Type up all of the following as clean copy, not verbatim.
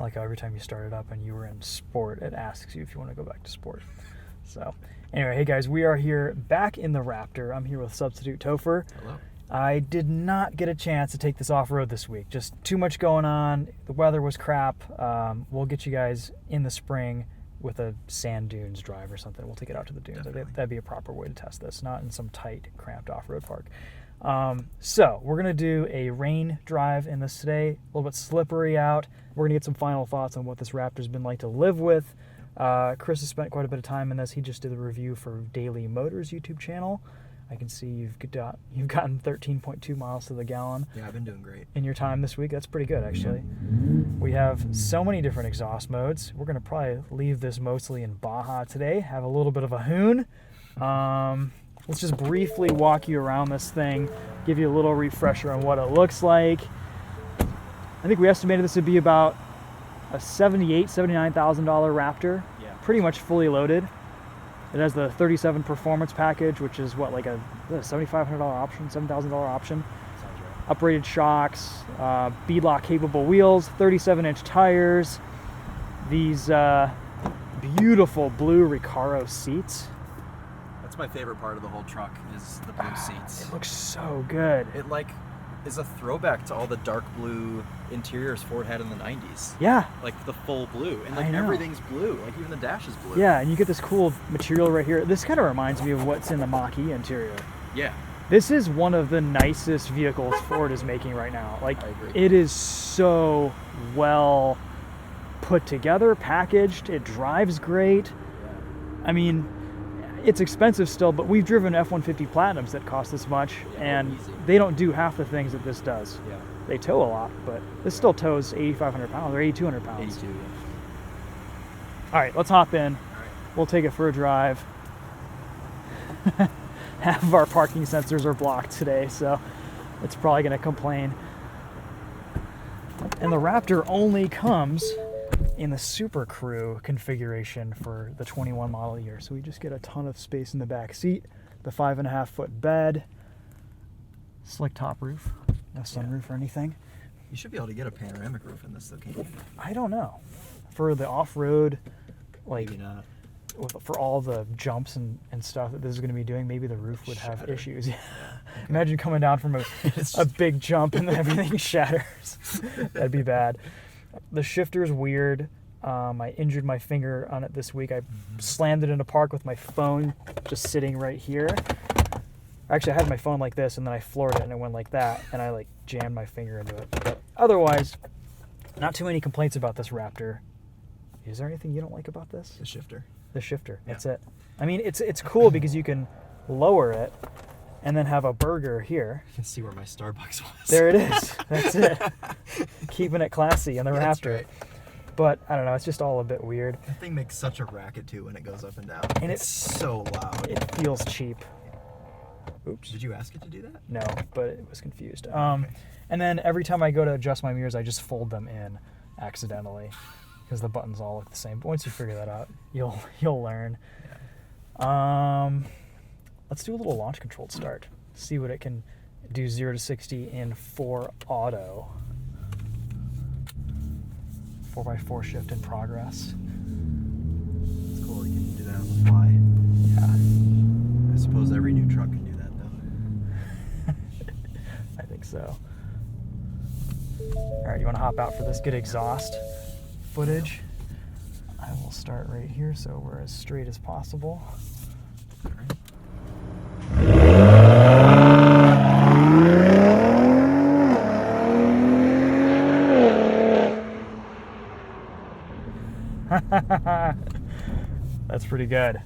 I like how every time you start it up and you were in sport, it asks you if you want to go back to sport. So anyway, hey guys, we are here back in the Raptor. I'm here with substitute Topher. Hello. I did not get a chance to take this off-road this week. Just too much going on. The weather was crap. We'll get you guys in the spring with a sand dunes drive or something. We'll take it out to the dunes. That'd be a proper way to test this, not in some tight, cramped off-road park. So we're going to do a rain drive in this today. A little bit slippery out. We're going to get some final thoughts on what this Raptor's been like to live with. Chris has spent quite a bit of time in this. He just did the review for Daily Motors YouTube channel. I can see you've gotten 13.2 miles to the gallon. Yeah, I've been doing great. In your time this week. That's pretty good, actually. We have so many different exhaust modes. We're going to probably leave this mostly in Baja today. Have a little bit of a hoon. Let's just briefly walk you around this thing, give you a little refresher on what it looks like. I think we estimated this would be about a $78,000, $79,000 Raptor. Yeah. Pretty much fully loaded. It has the 37 performance package, which is what, like a $7,500 option, $7,000 option. Sounds right. Uprated shocks, Beadlock Capable wheels, 37-inch tires, these beautiful blue Recaro seats. That's my favorite part of the whole truck is the blue seats. It looks so good. It is a throwback to all the dark blue interiors Ford had in the 90s. Yeah. Like the full blue. And I know. everything's blue. Like even the dash is blue. Yeah, and you get this cool material right here. This kind of reminds me of what's in the Mach-E interior. Yeah. This is one of the nicest vehicles Ford is making right now. Like, I agree. it is so well put together, packaged. It drives great. Yeah. I mean, it's expensive still, but we've driven F-150 Platinums that cost this much, and easy. they don't do half the things that this does. Yeah. They tow a lot, but this still tows 8,500 pounds or 8,200 pounds. 82, yeah. All right, let's hop in. All right. We'll take it for a drive. Half of our parking sensors are blocked today, so it's probably going to complain. And the Raptor only comes in the Super Crew configuration for the 21 model year, so we just get a ton of space in the back seat, the 5.5-foot bed, slick top roof, no sunroof or anything. You should be able to get a panoramic roof in this though, can't you? I don't know. For the off-road, like, Maybe not. for all the jumps and stuff that this is going to be doing, maybe the roof would have Shatter. issues. Yeah. Imagine coming down from a big jump and then everything shatters. That'd be bad. The shifter's weird. I injured my finger on it this week. I slammed it in a park with my phone just sitting right here. Actually, I had my phone like this, and then I floored it, and it went like that, and I jammed my finger into it. But otherwise, not too many complaints about this Raptor. Is there anything you don't like about this? The shifter. The shifter. That's Yeah. it. I mean, it's cool because you can lower it and then have a burger here. You can see where my Starbucks was. There it is. That's it. Keeping it classy in the That's Raptor. right. But I don't know. It's just all a bit weird. That thing makes such a racket too when it goes up and down. And it's so loud. It feels cheap. Oops. Did you ask it to do that? No, but it was confused. Okay. And then every time I go to adjust my mirrors, I just fold them in accidentally because the buttons all look the same. But once you figure that out, you'll learn. Yeah. Let's do a little launch controlled start. See what it can do 0 to 60 in 4 auto. 4x4 shift in progress. It's cool you can do that on the fly. Yeah, I suppose every new truck can do that though. I think so. All right, you want to hop out for this? Get exhaust footage. I will start right here so we're as straight as possible. All right. That's pretty good.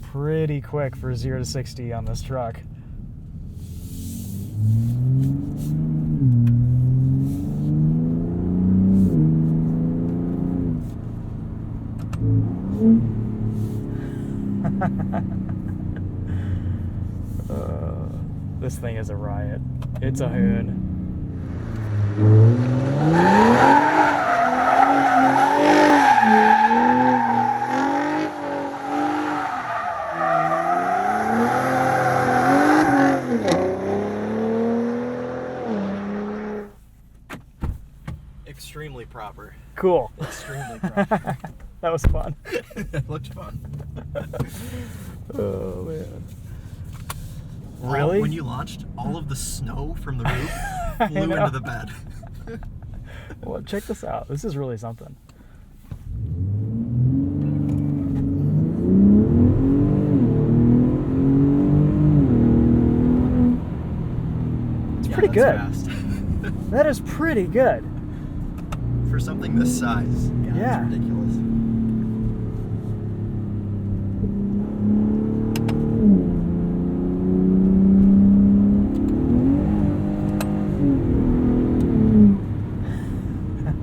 Pretty quick for 0 to 60 on this truck. This thing is a riot. It's a hoon. extremely proper. Cool. Extremely proper. That was fun. It looked fun. Oh, man. Really? When you launched, all of the snow from the roof flew know. into the bed. Well, check this out. This is really something. It's pretty good. Fast. That is pretty good. For something this size. Yeah. It's ridiculous.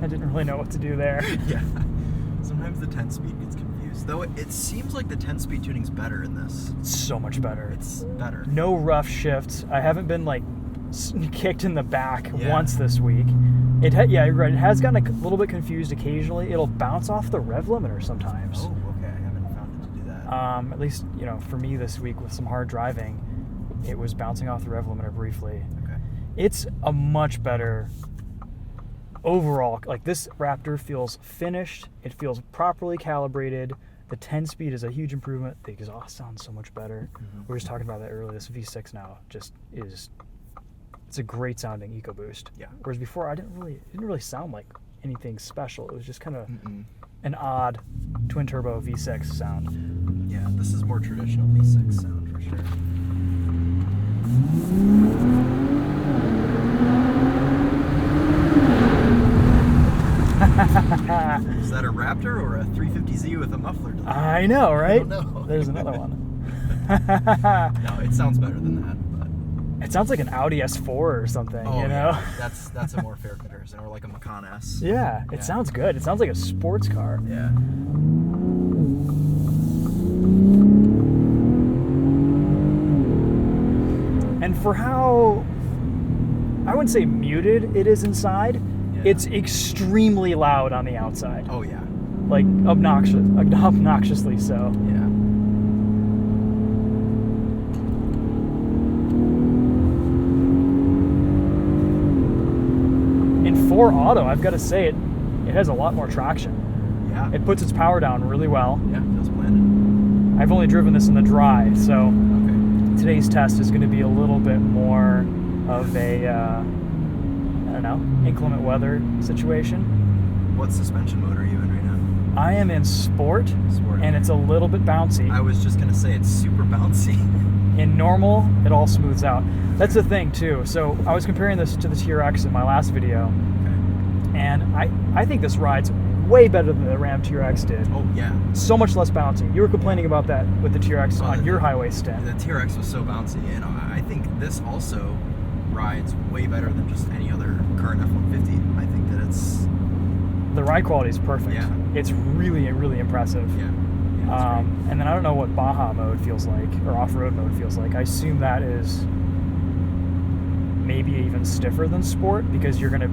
I didn't really know what to do there. Yeah. Sometimes the 10-speed gets confused. Though it seems like the 10-speed tuning's better in this. So much better. It's better. No rough shifts. I haven't been like kicked in the back Yeah. once this week. Yeah, you're right. It has gotten a little bit confused occasionally. It'll bounce off the rev limiter sometimes. Oh, okay. I haven't found it to do that. At least, for me this week with some hard driving, it was bouncing off the rev limiter briefly. Okay. It's a much better overall. Like, this Raptor feels finished. It feels properly calibrated. The 10-speed is a huge improvement. The exhaust sounds so much better. Mm-hmm. We were just talking about that earlier. This V6 now just is. It's a great sounding EcoBoost. Yeah. Whereas before, it didn't really sound like anything special. It was just kind of Mm-mm. an odd twin turbo V6 sound. Yeah, this is more traditional V6 sound for sure. Is that a Raptor or a 350Z with a muffler delay? I know, right? I don't know. There's another one. No, it sounds better than that. But It sounds like an Audi S4 or something, you know? Yeah. That's a more fair comparison, or like a Macan S. Yeah, it sounds good. It sounds like a sports car. Yeah. And for how, I wouldn't say muted it is inside, Yeah. it's extremely loud on the outside. Oh yeah. Like obnoxiously so. Yeah. In 4 auto, I've got to say it has a lot more traction. Yeah. It puts its power down really well. Yeah, feels planted. I've only driven this in the dry, so Okay. today's test is going to be a little bit more of a, I don't know, inclement weather situation. What suspension mode are you in right now? I am in sport, Sport. and it's a little bit bouncy. I was just gonna say it's super bouncy. In normal, it all smooths out. That's the thing too. So I was comparing this to the TRX in my last video, Okay. and I think this rides way better than the Ram TRX did. Oh yeah. So much less bouncy. You were complaining about that with the TRX Oh, on the- your highway stint. The TRX was so bouncy, and I think this also rides way better than just any other current F-150. I think that it's The ride quality is perfect. Yeah. It's really, really impressive. yeah. Yeah, it's And then I don't know what Baja mode feels like, or off-road mode feels like. I assume that is maybe even stiffer than sport, because you're going to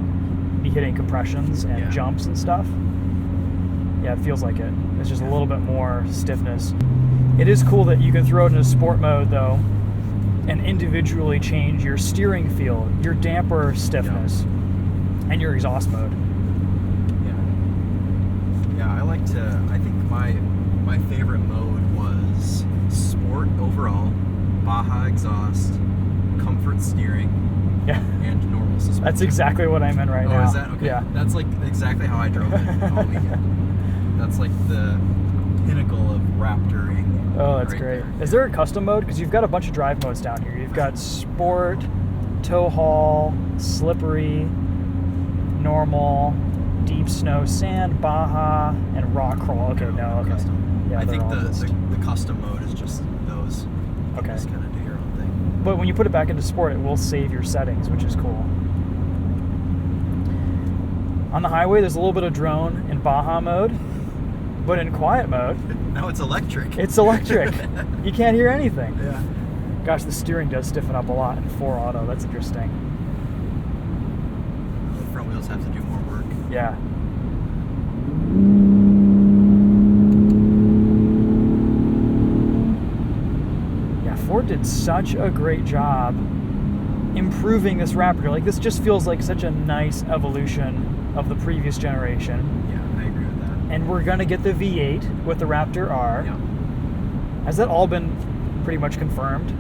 be hitting compressions and Yeah. jumps and stuff. Yeah, it feels like it. It's just a little bit more stiffness. It is cool that you can throw it into sport mode, though, and individually change your steering feel, your damper stiffness, and your exhaust mode. Yeah, I think my favorite mode was sport overall, Baja exhaust, comfort steering, Yeah. and normal suspension. That's exactly what I'm in right now. Oh, is that? Okay. Yeah. That's like exactly how I drove it all weekend. That's like the pinnacle of Raptoring. Oh, that's right great. there. Is there a custom mode? Because you've got a bunch of drive modes down here. You've got sport, tow haul, slippery, normal, deep snow, sand, Baja, and rock crawl. Okay, no, okay. Custom. Yeah, I they're think all just- the custom mode is just those. You Okay. just kind of do your own thing. But when you put it back into sport, it will save your settings, which is cool. On the highway, there's a little bit of drone in Baja mode, but in quiet mode, Now it's electric. it's electric. You can't hear anything. Yeah. Gosh, the steering does stiffen up a lot in 4 auto. That's interesting. The front wheels have to do more work. Yeah. Yeah, Ford did such a great job improving this Raptor. Like, this just feels like such a nice evolution of the previous generation. Yeah, I agree with that. And we're going to get the V8 with the Raptor R. Yeah. Has that all been pretty much confirmed?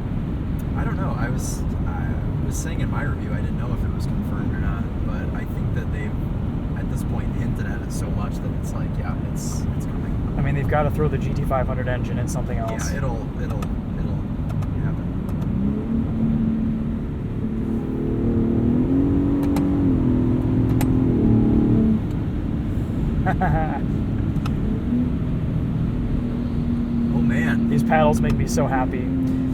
I don't know. I was saying in my review, I didn't know if it was confirmed or not, but I think that they've, at this point, hinted at it so much that it's like, yeah, it's coming. I mean, they've got to throw the GT500 engine in something else. Yeah, it'll happen. Oh man, these paddles make me so happy.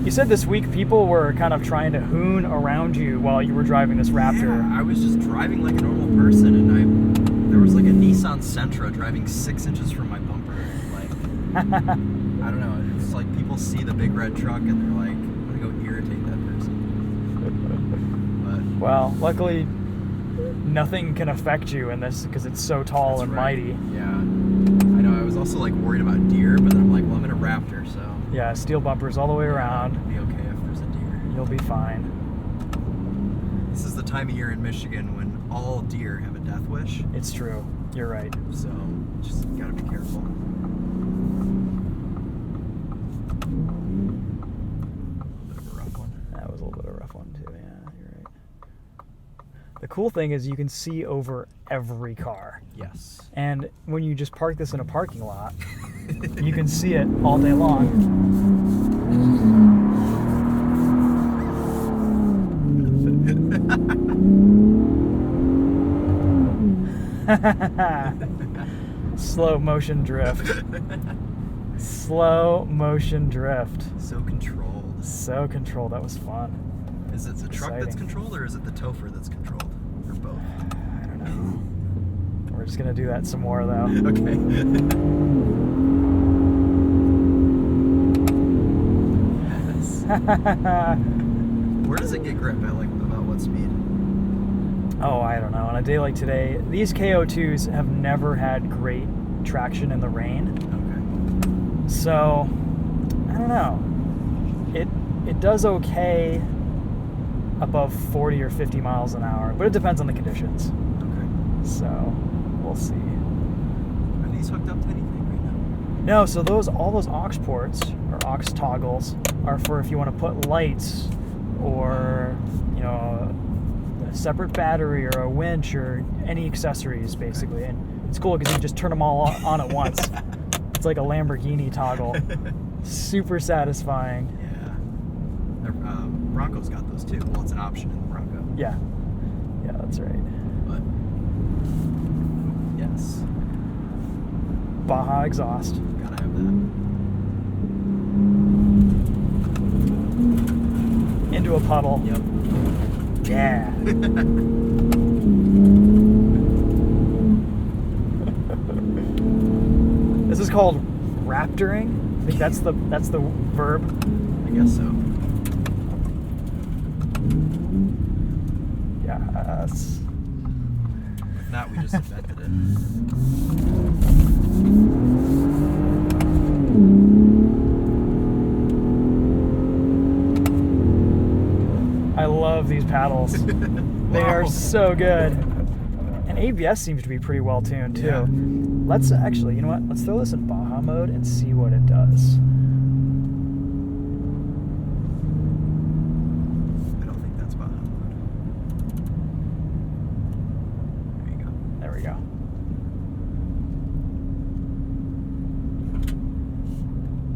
You said this week people were kind of trying to hoon around you while you were driving this Raptor. Yeah, I was just driving like a normal person, and there was like a Nissan Sentra driving 6 inches from my bumper. Like, I don't know. It's like people see the big red truck and they're like, I'm gonna go irritate that person. But well, luckily, nothing can affect you in this because it's so tall and mighty. Yeah. I know. I was also like worried about deer, but then I'm like, well, I'm in a Raptor, so. Yeah, steel bumpers all the way around. It'll be okay if there's a deer. You'll be fine. This is the time of year in Michigan when all deer have a death wish. It's true. You're right. So just gotta be careful. A bit of a rough one. That was a little bit of a rough one too. Yeah, you're right. The cool thing is you can see over every car. Yes. And when you just park this in a parking lot, you can see it all day long. Slow motion drift. Slow motion drift. So controlled. So controlled. That was fun. Is it the truck that's Exciting. controlled, or is it the Topher that's controlled? Or both? I don't know. We're just gonna do that some more though. Okay. Where does it get grip at? Like about what speed? Oh, I don't know. On a day like today, these KO2s have never had great traction in the rain. Okay. So, I don't know. It does okay above 40 or 50 miles an hour, but it depends on the conditions. Okay. So, we'll see. Are these hooked up to anything right now? No, so all those aux ports or aux toggles are for if you want to put lights or, you know, a separate battery or a winch or any accessories basically. And it's cool because you can just turn them all on at once. It's like a Lamborghini toggle. Super satisfying. Yeah. Bronco's got those too. Well, it's an option in the Bronco. Yeah. Yeah, that's right. But yes, Baja exhaust. gotta have that. Into a puddle. Yep. Yeah. This is called raptoring. I think that's the verb. I guess so. Yes. If not, we just invented it. I love these paddles. They are so good. And ABS seems to be pretty well tuned too. Yeah. Let's actually, you know what? Let's throw this in Baja mode and see what it does. I don't think that's Baja mode. There you go. There we go.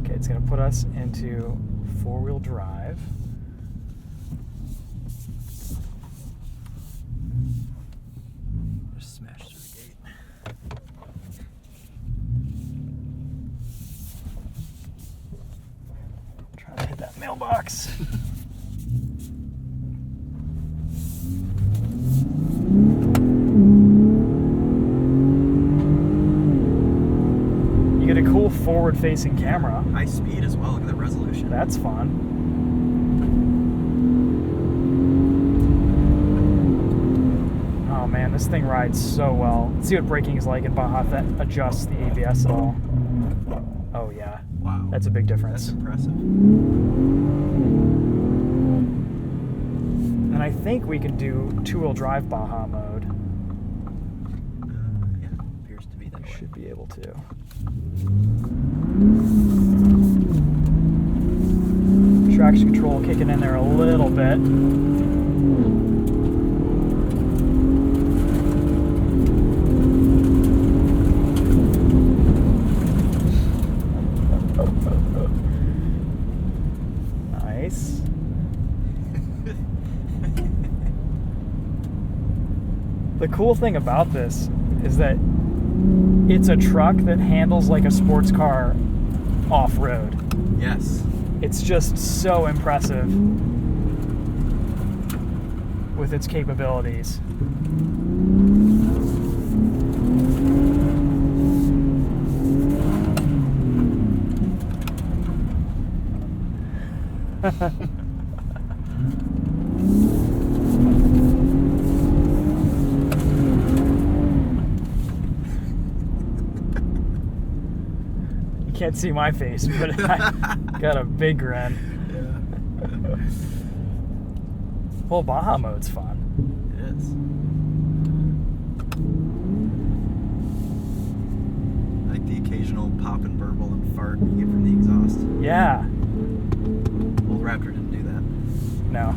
Okay, it's going to put us into four-wheel drive. Just smashed through the gate. Trying to hit that mailbox. You get a cool forward-facing camera. High speed as well. Look at that resolution. That's fun. Oh man, this thing rides so well. Let's see what braking is like in Baja if that adjusts the ABS at all. Oh yeah. Wow. That's a big difference. That's impressive. And I think we can do two-wheel drive Baja mode. should be able to. Traction control kicking in there a little bit. Nice. The cool thing about this is that it's a truck that handles like a sports car off-road. Yes. It's just so impressive with its capabilities. You can't see my face, but I got a big grin. Yeah. Well, Baja mode's fun. It is. I like the occasional pop and burble and fart you get from the exhaust. Yeah. Old Raptor didn't do that. No.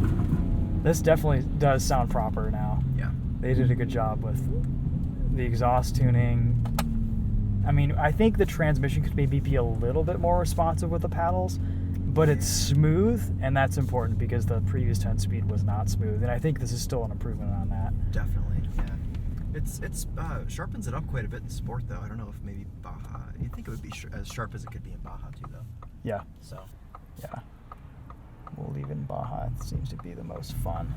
This definitely does sound proper now. Yeah. They did a good job with the exhaust tuning. I mean, I think the transmission could maybe be a little bit more responsive with the paddles, but it's smooth, and that's important because the previous 10-speed was not smooth, and I think this is still an improvement on that. Definitely, yeah. It's sharpens it up quite a bit in sport, though. I don't know if maybe Baja. You'd think it would be as sharp as it could be in Baja, too, though. Yeah. So. Yeah. We'll leave in Baja. It seems to be the most fun.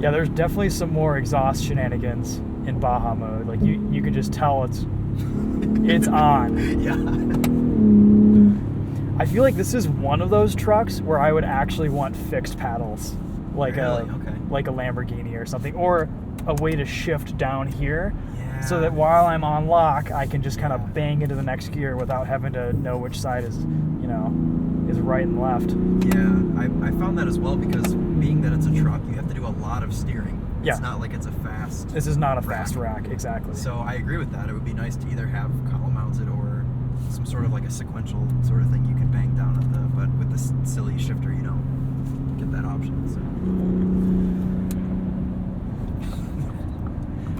Yeah, there's definitely some more exhaust shenanigans in Baja mode. Like you can just tell it's on. Yeah. I feel like this is one of those trucks where I would actually want fixed paddles, like Really? like a Lamborghini or something, or a way to shift down here, Yeah. so that while I'm on lock, I can just kind of bang into the next gear without having to know which side is right and left. Yeah, I found that as well because being that it's a truck, you have to do a lot of steering. Yeah. It's not like it's a fast. This is not a fast rack, exactly. So I agree with that. It would be nice to either have column mounted or some sort of like a sequential sort of thing you can bang down at but with this silly shifter, you don't get that option. So.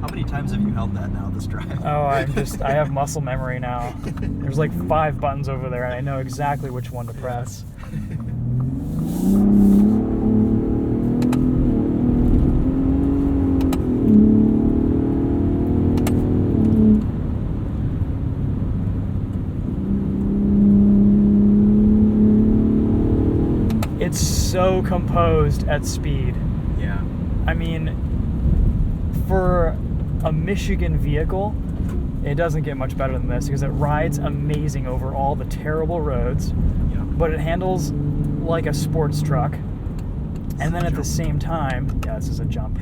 How many times have you held that now, this drive? Oh, I have muscle memory now. There's like 5 buttons over there, and I know exactly which one to press. It's so composed at speed. Yeah. I mean, for a Michigan vehicle, it doesn't get much better than this because it rides amazing over all the terrible roads, Yeah. but it handles like a sports truck. And then at the same time, yeah, this is a jump.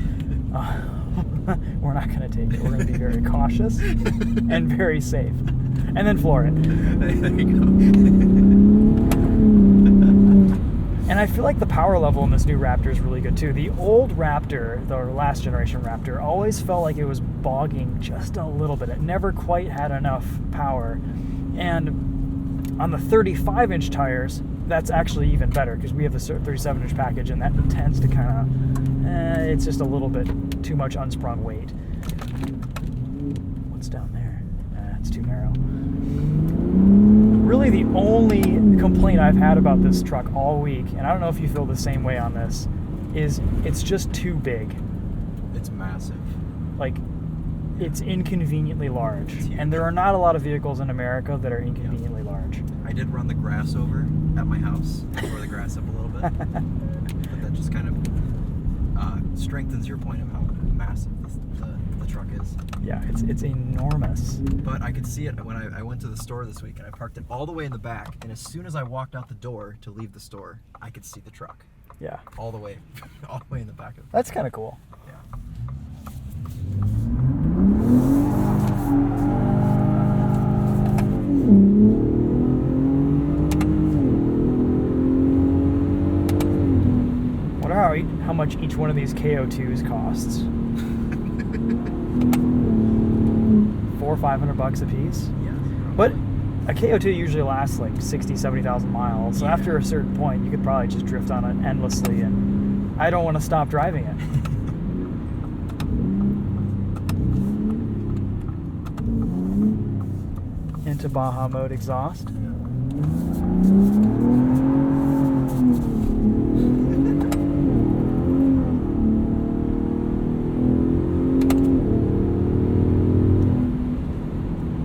We're not going to take it. We're going to be very cautious and very safe. And then floor it. There you go. And I feel like the power level in this new Raptor is really good too. The old Raptor, the last generation Raptor, always felt like it was bogging just a little bit. It never quite had enough power. And on the 35-inch tires, that's actually even better because we have the 37-inch package, and that tends to kind of, it's just a little bit too much unsprung weight. What's down there? It's too narrow. Really the only complaint I've had about this truck all week, and I don't know if you feel the same way on this, is it's just too big. It's massive. Like, it's inconveniently large. It's huge. And there are not a lot of vehicles in America that are inconveniently large. I did run the grass over at my house, tore the grass up a little bit. But that just kind of strengthens your point of how massive the truck is. Yeah, it's enormous. But I could see it when I went to the store this week, and I parked it all the way in the back, and as soon as I walked out the door to leave the store, I could see the truck. Yeah. all the way in the back of it. That's kind of cool. Yeah. Wonder how much each one of these KO2s costs. $400 or $500 a piece. Yeah. But a KO2 usually lasts like 60, 70,000 miles. So Yeah. after a certain point, you could probably just drift on it endlessly, and I don't want to stop driving it. Into Baja mode exhaust.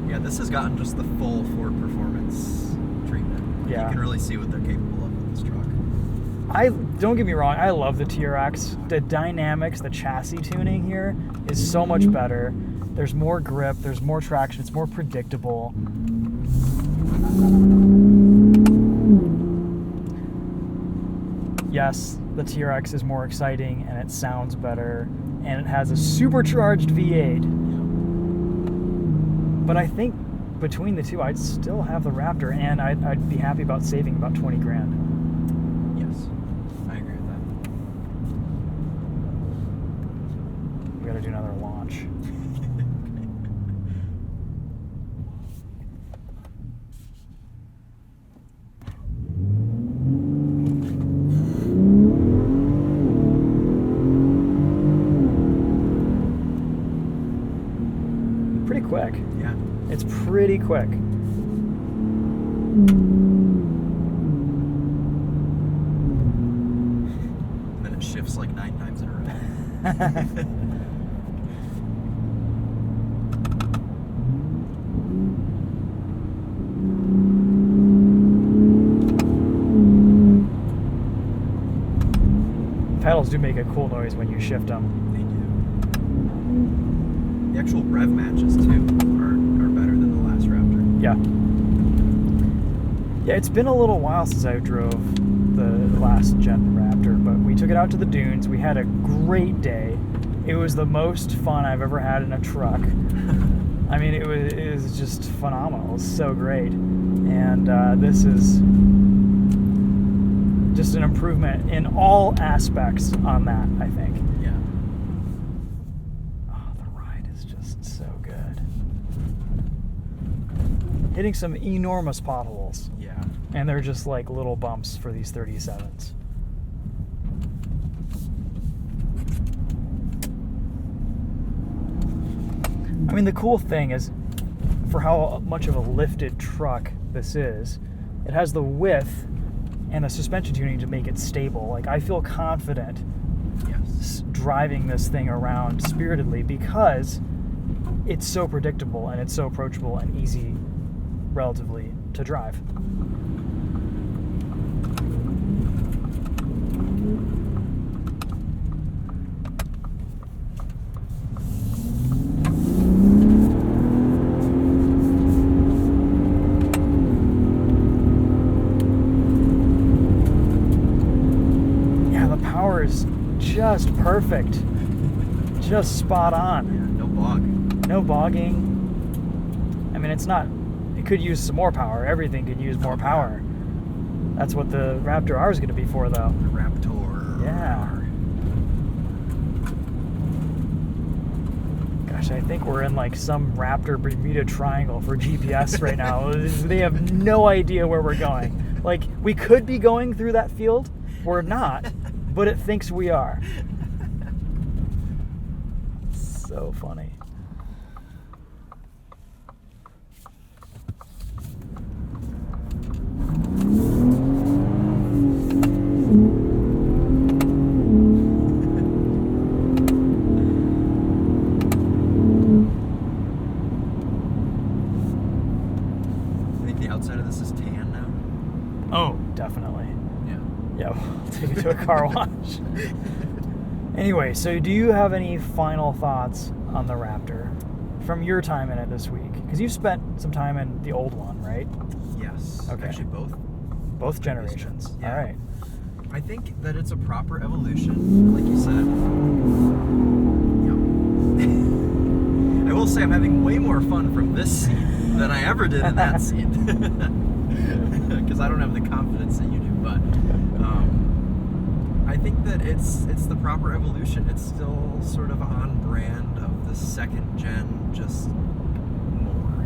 Yeah, this has gotten just the full Ford Performance treatment. Yeah. You can really see what they're capable of with this truck. Don't get me wrong, I love the TRX. The dynamics, the chassis tuning here is so much better. There's more grip, there's more traction, it's more predictable. Yes, the TRX is more exciting and it sounds better, and it has a supercharged V8. But I think between the two, I'd still have the Raptor, and I'd be happy about saving about 20 grand. Yes, I agree with that. We gotta do another launch. Pretty quick. Yeah. It's pretty quick. And then it shifts like 9 times in a row. Pedals do make a cool noise when you shift them. They do. The actual rev matches too are better than the last Raptor. Yeah. Yeah, it's been a little while since I drove the last gen Raptor, but we took it out to the dunes. We had a great day. It was the most fun I've ever had in a truck. I mean, it was just phenomenal. It was so great. And this is just an improvement in all aspects on that, I think. Yeah. Oh, the ride is just so good. Hitting some enormous potholes. Yeah. And they're just like little bumps for these 37s. I mean, the cool thing is, for how much of a lifted truck this is, it has the width and the suspension tuning to make it stable. Like, I feel confident Yes. driving this thing around spiritedly because it's so predictable and it's so approachable and easy, relatively, to drive. Is just perfect, just spot on. Yeah, no bog. No bogging. I mean, it's not, it could use some more power. Everything could use more power. That's what the Raptor R is going to be for, though. The Raptor. Yeah. Gosh, I think we're in like some Raptor Bermuda Triangle for GPS right now. They have no idea where we're going. Like, we could be going through that field. We're not. But it thinks we are. So funny. I think the outside of this is tan now. Oh, definitely. Yeah. Yeah, we'll take it to a car wash. Anyway, so do you have any final thoughts on the Raptor from your time in it this week? Because you've spent some time in the old one, right? Yes. Okay. Actually, both. Both generations. Yeah. All right. I think that it's a proper evolution, like you said. Yeah. I will say I'm having way more fun from this seat than I ever did in that seat. Because I don't have the confidence that you do, but I think that it's the proper evolution. It's still sort of on brand of the second gen, just more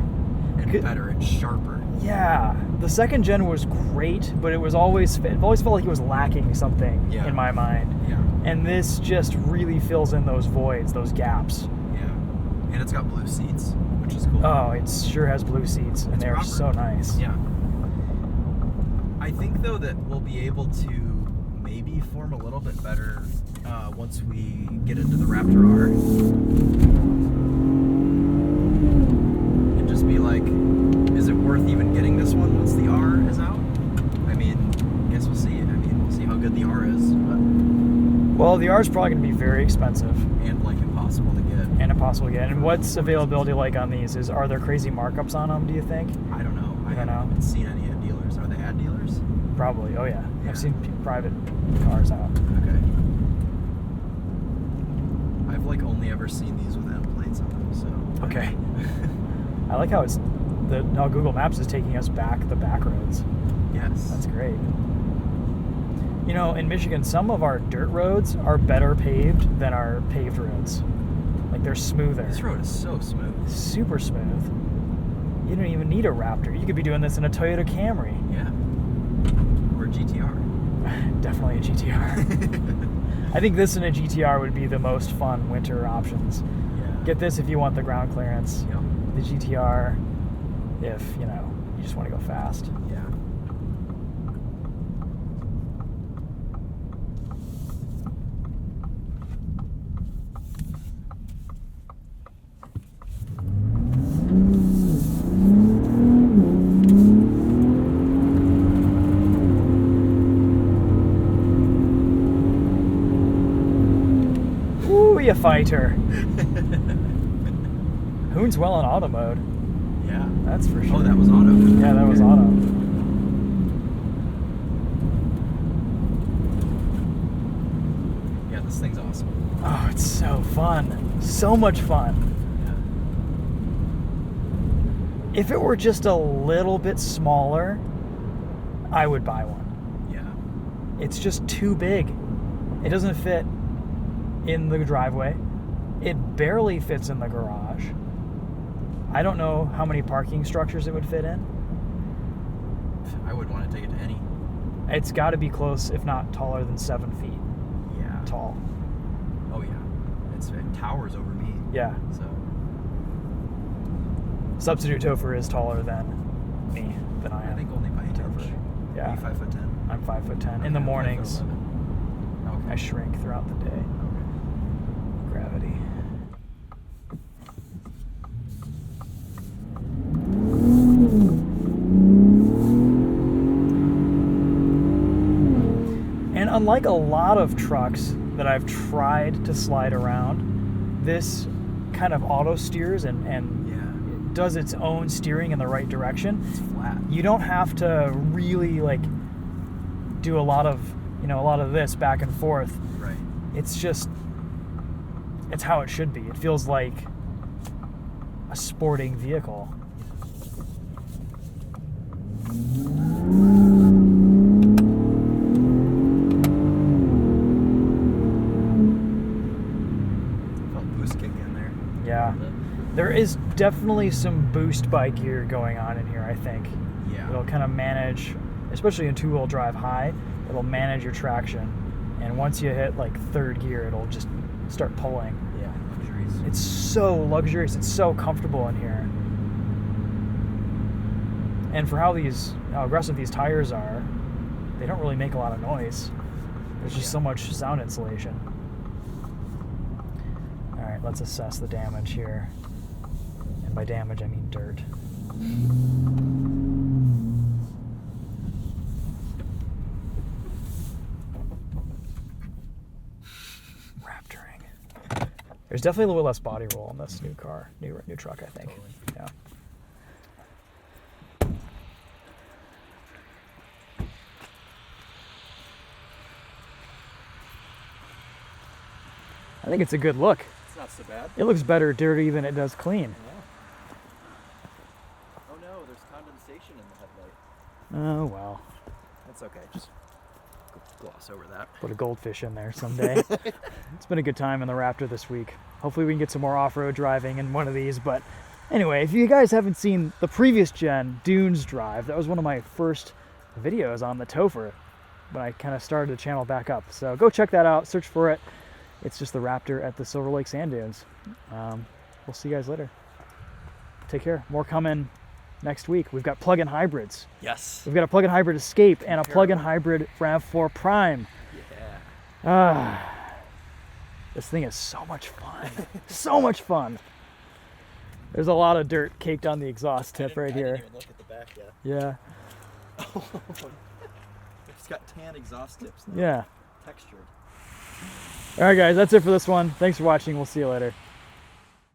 and better and sharper. Yeah, the second gen was great, but it always felt like it was lacking something in my mind. Yeah. And this just really fills in those voids, those gaps. Yeah. And it's got blue seats, which is cool. Oh, it sure has blue seats, and they're so nice. Yeah. I think, though, that we'll be able to maybe form a little bit better once we get into the Raptor R. And just be like, is it worth even getting this one once the R is out? I mean, I guess we'll see. I mean, we'll see how good the R is. But... Well, the R is probably going to be very expensive. And, like, impossible to get. And what's availability like on these? Are there crazy markups on them, do you think? I don't know. I haven't seen any at dealers. Are they at dealers? Probably. Oh, yeah. I've seen private cars out. Okay. I've, like, only ever seen these with end plates on them, so... Okay. I like how how Google Maps is taking us back the back roads. Yes. That's great. You know, in Michigan, some of our dirt roads are better paved than our paved roads. Like, they're smoother. This road is so smooth. Super smooth. You don't even need a Raptor. You could be doing this in a Toyota Camry. Yeah. Or a GTR. Definitely a GTR. I think this and a GTR would be the most fun winter options. Yeah. Get this if you want the ground clearance. Yep. The GTR if, you just want to go fast. Yeah. Ooh, you fighter. Hoon's well in auto mode. Yeah. That's for sure. Oh, that was auto. Yeah, that was auto. Yeah, this thing's awesome. Oh, it's so fun. So much fun. Yeah. If it were just a little bit smaller, I would buy one. Yeah. It's just too big. It doesn't fit in the driveway. It barely fits in the garage. I don't know how many parking structures it would fit in. I would want to take it to any. It's got to be close, if not taller than 7 feet Yeah. tall. Oh, yeah. It towers over me. Yeah. So. Substitute Topher is taller than me, than I am. I think only by an inch. Yeah. Are you 5'10"? I'm 5'10". Okay, In the I'm mornings, 5'11". Okay. I shrink throughout the day. Okay. Gravity. And unlike a lot of trucks that I've tried to slide around, this kind of auto steers and does its own steering in the right direction. It's flat. You don't have to really do a lot of this back and forth. Right. It's how it should be. It feels like a sporting vehicle. Felt boost kick in there. Yeah. There is definitely some boost by gear going on in here, I think. Yeah. It'll kind of manage, especially in two-wheel drive high, it'll manage your traction. And once you hit third gear, it'll just start pulling. Yeah. Luxuries. It's so luxurious. It's so comfortable in here. And for how aggressive these tires are, they don't really make a lot of noise. There's just so much sound insulation. All right, let's assess the damage here. And by damage, I mean dirt. Raptoring. There's definitely a little bit less body roll in this new car, new truck, I think. Totally. Yeah. I think it's a good look. It's not so bad. It looks better dirty than it does clean. Yeah. Oh no, there's condensation in the headlight. Oh well. That's okay. Just gloss over that. Put a goldfish in there someday. It's been a good time in the Raptor this week. Hopefully we can get some more off-road driving in one of these. But anyway, if you guys haven't seen the previous gen Dunes drive, that was one of my first videos on the Topher when I kind of started the channel back up. So go check that out. Search for it. It's just the Raptor at the Silver Lake Sand Dunes. We'll see you guys later. Take care. More coming next week. We've got plug-in hybrids. Yes. We've got a plug-in hybrid Escape and a plug-in hybrid RAV4 Prime. Yeah. This thing is so much fun. So much fun. There's a lot of dirt caked on the exhaust tip right here. I didn't even look at the back yet. Yeah. It's got tan exhaust tips now. Yeah. Textured. All right, guys, that's it for this one. Thanks for watching. We'll see you later.